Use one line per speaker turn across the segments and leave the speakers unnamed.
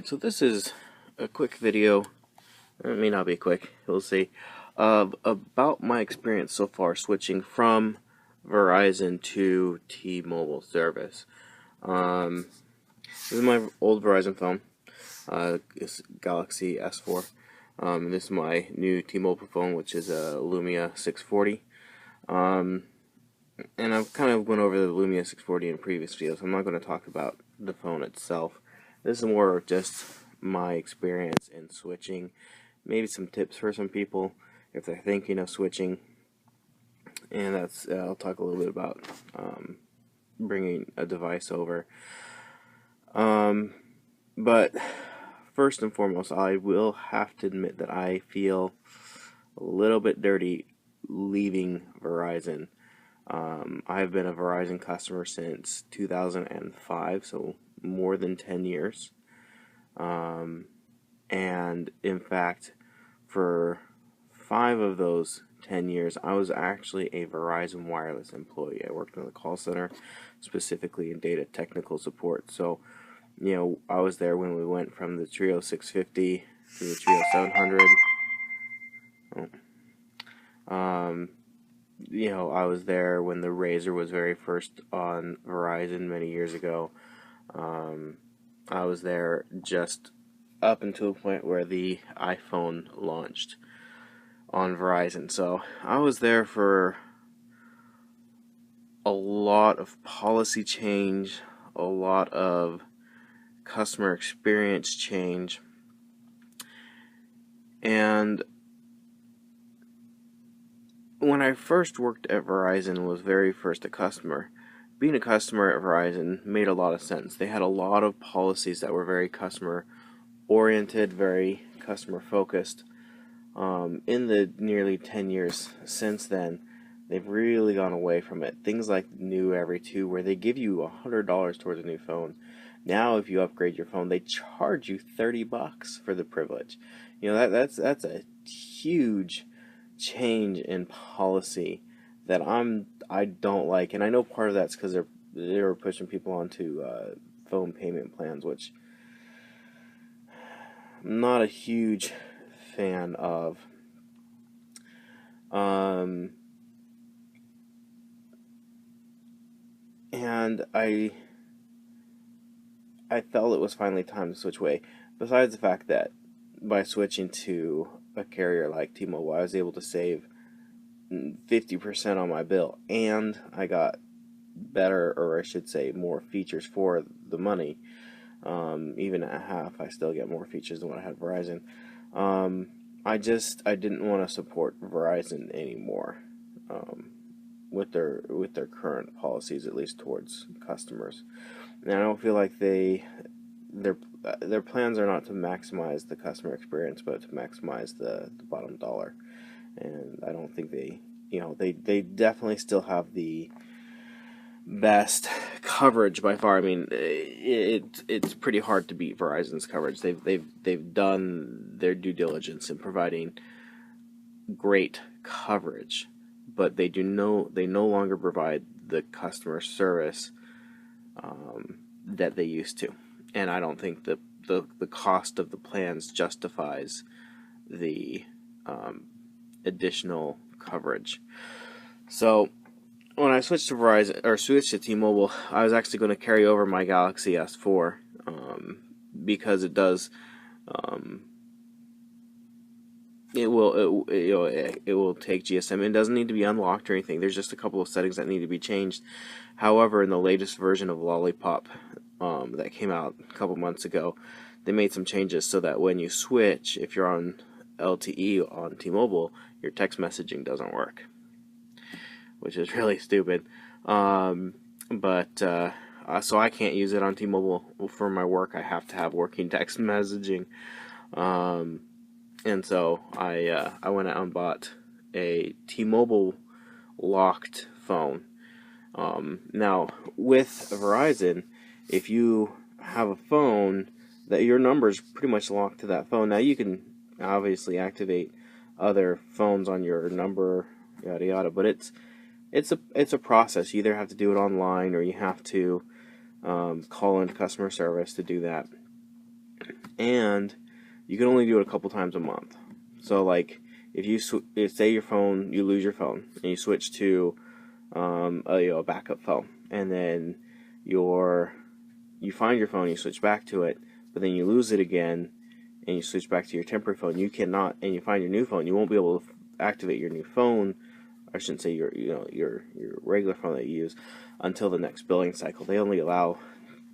So this is a quick video, it may not be quick, we'll see, about my experience so far switching from Verizon to T-Mobile service. This is my old Verizon phone, it's Galaxy S4. This is my new T-Mobile phone, which is a Lumia 640. And I've kind of went over the Lumia 640 in previous videos. I'm not going to talk about the phone itself. This is more of just my experience in switching. Maybe some tips for some people if they're thinking of switching. And that's I'll talk a little bit about bringing a device over. But first and foremost, I will have to admit that I feel a little bit dirty leaving Verizon. I've been a Verizon customer since 2005, so more than 10 years. And in fact, for 5 of those 10 years, I was actually a Verizon wireless employee. I worked in the call center, specifically in data technical support. So, you know, I was there when we went from the Trio 650 to the Trio 700. You know, I was there when the Razor was very first on Verizon many years ago. I was there just up until the point where the iPhone launched on Verizon. So I was there for a lot of policy change, a lot of customer experience change, and when I first worked at Verizon and was very first a customer, being a customer at Verizon made a lot of sense. They had a lot of policies that were very customer oriented, very customer focused. In the nearly 10 years since then, they've really gone away from it. Things like New Every 2, where they give you $100 towards a new phone. Now, if you upgrade your phone, they charge you $30 for the privilege. You know, that's a huge change in policy that I don't like, and I know part of that's because they were pushing people onto phone payment plans, which I'm not a huge fan of. And I felt it was finally time to switch away. Besides the fact that by switching to a carrier like T-Mobile, I was able to save 50% on my bill, and I got better, or I should say more features for the money. Even at half, I still get more features than when I had Verizon. I didn't want to support Verizon anymore with their current policies, at least towards customers. And I don't feel like their plans are not to maximize the customer experience, but to maximize the bottom dollar. And I don't think they definitely still have the best coverage by far. I mean, it's pretty hard to beat Verizon's coverage. They've done their due diligence in providing great coverage, but they no longer provide the customer service that they used to. And I don't think the cost of the plans justifies the additional coverage. So when I switched to Verizon, or switched to T-Mobile, I was actually going to carry over my Galaxy S4 because it does it will take GSM. It doesn't need to be unlocked or anything. There's just a couple of settings that need to be changed. However, in the latest version of Lollipop that came out a couple months ago, they made some changes so that when you switch, if you're on LTE on T-Mobile, your text messaging doesn't work, which is really stupid. So I can't use it on T-Mobile for my work. I have to have working text messaging. And so I went out and bought a T-Mobile locked phone. Now, with Verizon, if you have a phone that your number's pretty much locked to that phone, now you can obviously activate other phones on your number, yada yada, but it's a process. You either have to do it online or you have to call into customer service to do that. and you can only do it a couple times a month. So like if you say you lose your phone and you switch to a backup phone, and then you find your phone, you switch back to it, but then you lose it again, and you switch back to your temporary phone, you cannot, and you find your new phone, you won't be able to activate your new phone. I shouldn't say your regular phone that you use until the next billing cycle. They only allow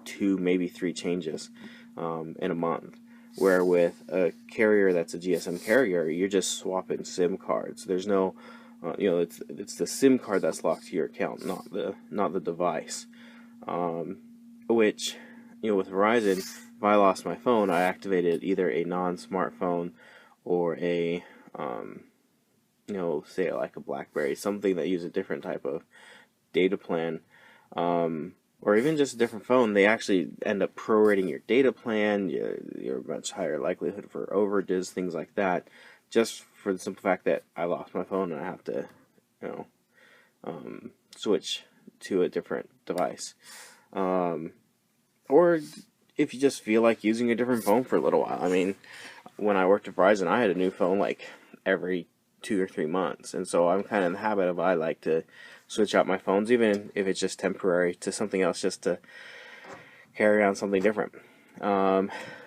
2, maybe 3 changes in a month. Where with a carrier that's a GSM carrier, you're just swapping SIM cards. There's no, it's the SIM card that's locked to your account, not the device. Which, with Verizon, if I lost my phone, I activated either a non-smartphone or a, say like a BlackBerry, something that uses a different type of data plan. Or even just a different phone, they actually end up prorating your data plan, your much higher likelihood for overages, things like that, just for the simple fact that I lost my phone and I have to, switch to a different device. Or if you just feel like using a different phone for a little while. I mean, when I worked at Verizon, I had a new phone like every 2 or 3 months, and so I'm kind of in the habit of I like to switch out my phones, even if it's just temporary, to something else, just to carry on something different.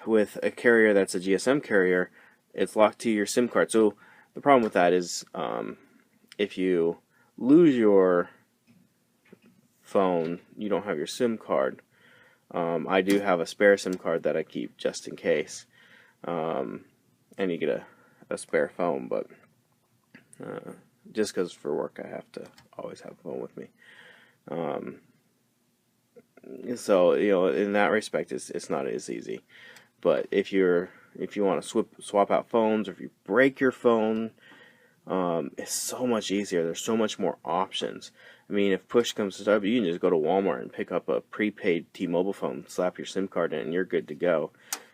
With a carrier that's a GSM carrier, it's locked to your SIM card. So the problem with that is if you lose your phone, you don't have your SIM card. I do have a spare SIM card that I keep just in case, and you get a spare phone, but just because for work I have to always have a phone with me. So in that respect, it's not as easy. But if you want to swap out phones, or if you break your phone, it's so much easier. There's so much more options. I mean, if push comes to shove, you can just go to Walmart and pick up a prepaid T-Mobile phone, slap your SIM card in, and you're good to go.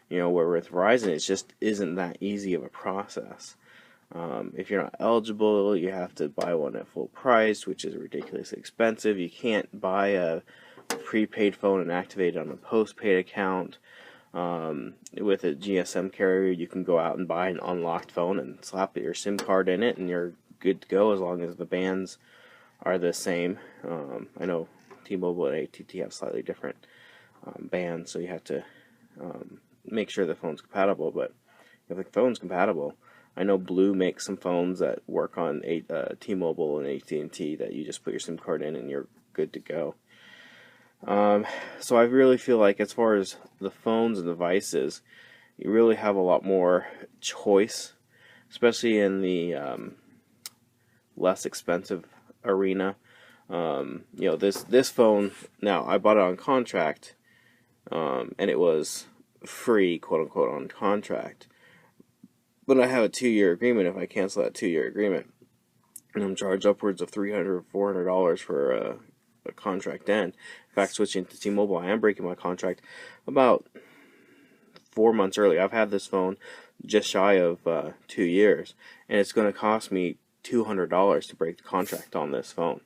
Where with Verizon, it just isn't that easy of a process. If you're not eligible, you have to buy one at full price, which is ridiculously expensive. You can't buy a prepaid phone and activate it on a postpaid account. With a GSM carrier, you can go out and buy an unlocked phone and slap your SIM card in it, and you're good to go as long as the bands are the same. I know T-Mobile and AT&T have slightly different bands, so you have to make sure the phone's compatible. But if the phone's compatible, I know Blue makes some phones that work on T-Mobile and AT&T that you just put your SIM card in and you're good to go. So I really feel like as far as the phones and devices, you really have a lot more choice, especially in the less expensive arena. This phone, now I bought it on contract, and it was free, quote unquote, on contract. But I have a 2-year agreement. If I cancel that 2-year agreement, and I'm charged upwards of $300 or $400 for a contract end. In fact, switching to T-Mobile, I am breaking my contract about 4 months early. I've had this phone just shy of 2 years, and it's going to cost me $200 to break the contract on this phone.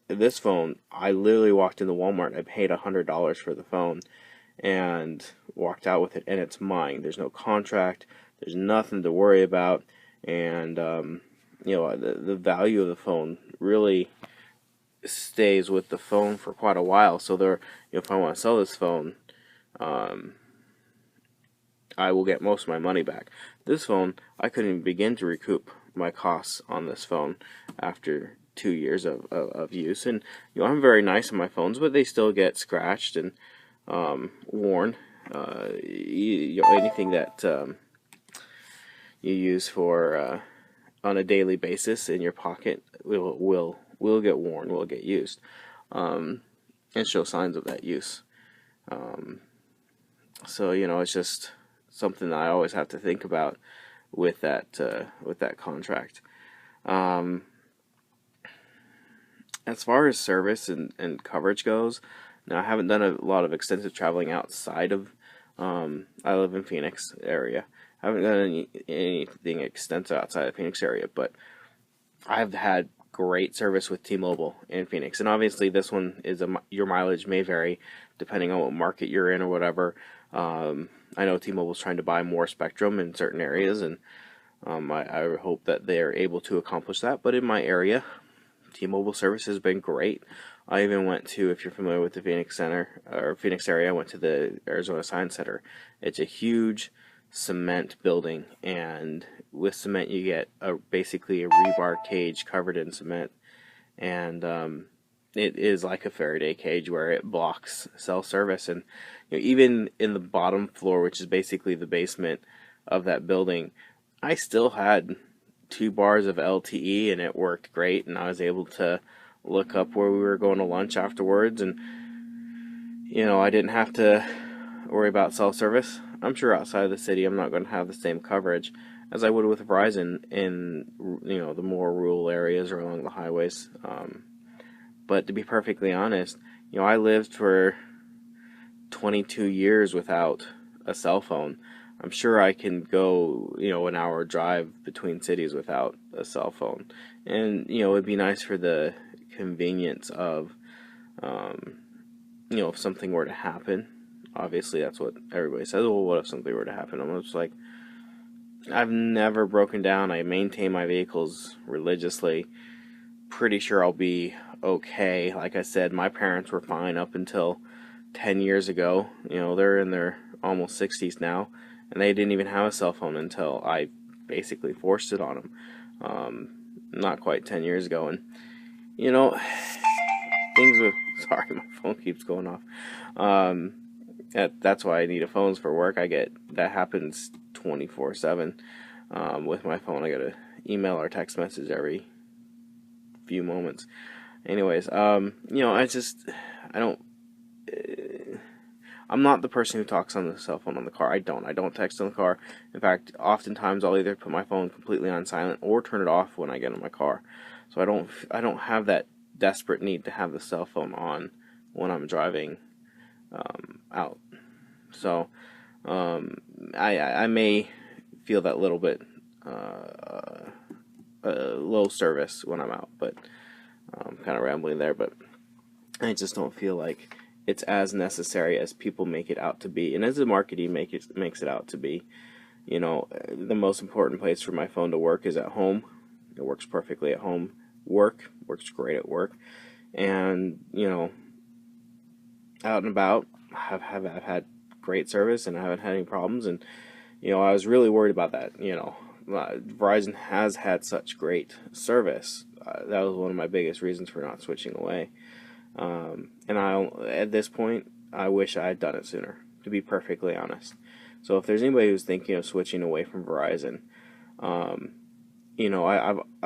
This phone, I literally walked into Walmart. I paid $100 for the phone and walked out with it, and it's mine. There's no contract. There's nothing to worry about, and the value of the phone really stays with the phone for quite a while. So if I want to sell this phone, I will get most of my money back. This phone, I couldn't even begin to recoup my costs on this phone after 2 years of use. And I'm very nice on my phones, but they still get scratched and worn. Anything that you use for on a daily basis in your pocket will get worn, will get used, and show signs of that use. So it's just something that I always have to think about with that contract. As far as service and coverage goes, now I haven't done a lot of extensive traveling outside of. I live in Phoenix area. I haven't done anything extensive outside of the Phoenix area, but I've had great service with T-Mobile in Phoenix. And obviously this one is your mileage may vary depending on what market you're in or whatever. I know T-Mobile's trying to buy more spectrum in certain areas, and I hope that they're able to accomplish that. But in my area, T-Mobile service has been great. I even went to, if you're familiar with the Phoenix Center or Phoenix area, I went to the Arizona Science Center. It's a huge cement building, and with cement you get basically a rebar cage covered in cement, and it is like a Faraday cage where it blocks cell service. And even in the bottom floor, which is basically the basement of that building, I still had 2 bars of LTE, and it worked great, and I was able to look up where we were going to lunch afterwards, and I didn't have to worry about cell service. I'm sure outside of the city I'm not going to have the same coverage as I would with Verizon in the more rural areas or along the highways. But to be perfectly honest, I lived for 22 years without a cell phone. I'm sure I can go, an hour drive between cities without a cell phone. And, it'd be nice for the convenience of, if something were to happen. Obviously, that's what everybody says. Well, what if something were to happen? I'm just like, I've never broken down. I maintain my vehicles religiously. Pretty sure I'll be okay. Like I said, my parents were fine up until 10 years ago. They're in their almost 60s now, and they didn't even have a cell phone until I basically forced it on them. Not quite 10 years ago. And, things with, sorry, my phone keeps going off. That's why I need a phone for work. That happens 24/7. With my phone, I get an email or text message every few moments. Anyways, I don't. I'm not the person who talks on the cell phone on the car. I don't text on the car. In fact, oftentimes I'll either put my phone completely on silent or turn it off when I get in my car. So I don't have that desperate need to have the cell phone on when I'm driving out. So I may feel that little bit low service when I'm out, but I'm kind of rambling there. But I just don't feel like it's as necessary as people make it out to be, and as the marketing makes it out to be. The most important place for my phone to work is at home. It works perfectly at home. Work works great at work, and out and about, I've had great service, and I haven't had any problems. And I was really worried about that. Verizon has had such great service. That was one of my biggest reasons for not switching away. And at this point, I wish I had done it sooner, to be perfectly honest. So if there's anybody who's thinking of switching away from Verizon, I've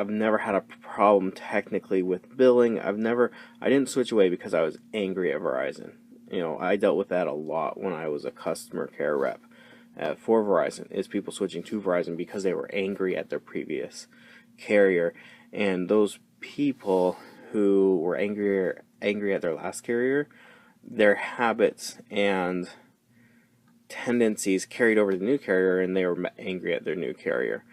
never had a problem technically with billing. I didn't switch away because I was angry at Verizon. I dealt with that a lot when I was a customer care rep for Verizon, is people switching to Verizon because they were angry at their previous carrier. And those people who were angry at their last carrier, their habits and tendencies carried over to the new carrier, and they were angry at their new carrier.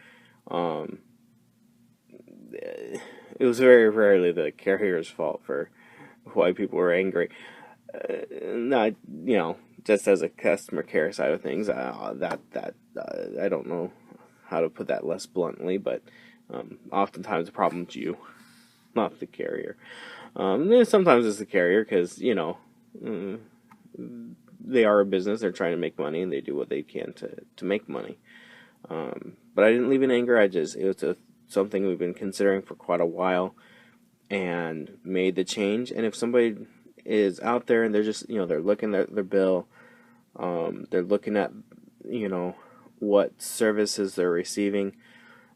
It was very rarely the carrier's fault for why people were angry. Not, just as a customer care side of things, I don't know how to put that less bluntly, but oftentimes the problem's you, not the carrier. Sometimes it's the carrier because, they are a business, they're trying to make money, and they do what they can to make money. But I didn't leave in anger. It was something we've been considering for quite a while, and made the change. And if somebody is out there and they're just, they're looking at their bill, they're looking at, what services they're receiving,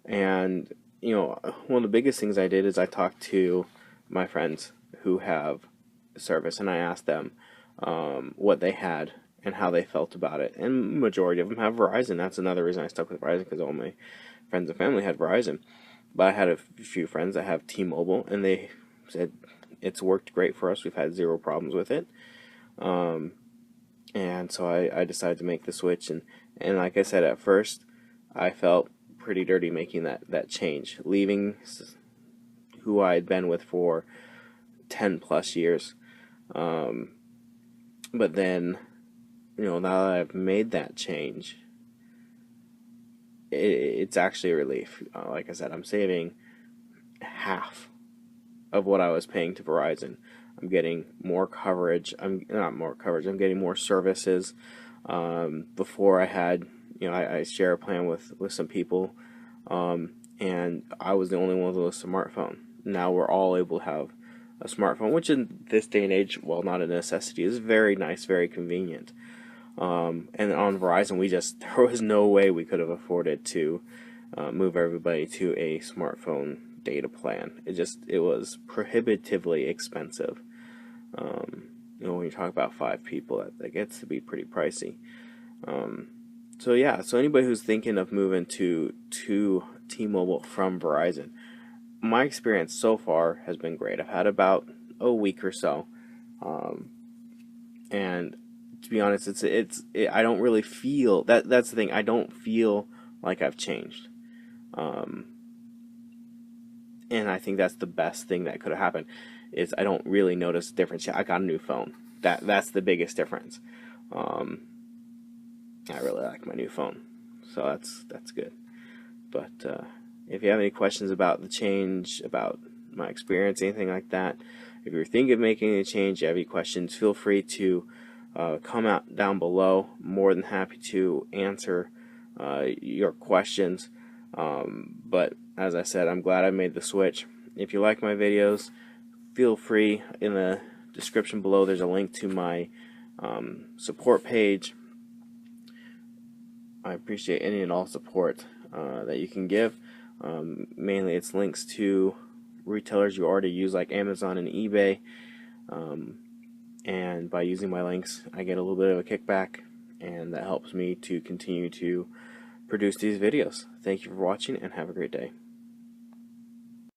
and, one of the biggest things I did is I talked to my friends who have service, and I asked them what they had and how they felt about it. And majority of them have Verizon. That's another reason I stuck with Verizon, because all my friends and family had Verizon. But I had a few friends that have T-Mobile, and they said it's worked great for us. We've had zero problems with it. And so I decided to make the switch. And like I said, at first, I felt pretty dirty making that change, leaving who I had been with for 10 plus years. But then now that I've made that change, it's actually a relief. Like I said, I'm saving half of what I was paying to Verizon. I'm getting more coverage. I'm not more coverage. I'm getting more services. Before I had, I share a plan with some people, and I was the only one with a smartphone. Now we're all able to have a smartphone, which in this day and age, while not a necessity, is very nice, very convenient. And on Verizon, there was no way we could have afforded to move everybody to a smartphone data plan. It was prohibitively expensive. When you talk about 5 people, that gets to be pretty pricey. So yeah, so anybody who's thinking of moving to T-Mobile from Verizon, my experience so far has been great. I've had about a week or so, and to be honest, I don't really feel that. That's the thing. I don't feel like I've changed, and I think that's the best thing that could have happened. Is I don't really notice a difference. I got a new phone. That's the biggest difference. I really like my new phone, so that's good. But if you have any questions about the change, about my experience, anything like that, if you're thinking of making a change, you have any questions, feel free to comment down below. More than happy to answer your questions. But as I said, I'm glad I made the switch. If you like my videos, feel free, in the description below there's a link to my support page. I appreciate any and all support that you can give. Mainly it's links to retailers you already use, like Amazon and eBay, and by using my links I get a little bit of a kickback, and that helps me to continue to produce these videos. Thank you for watching and have a great day.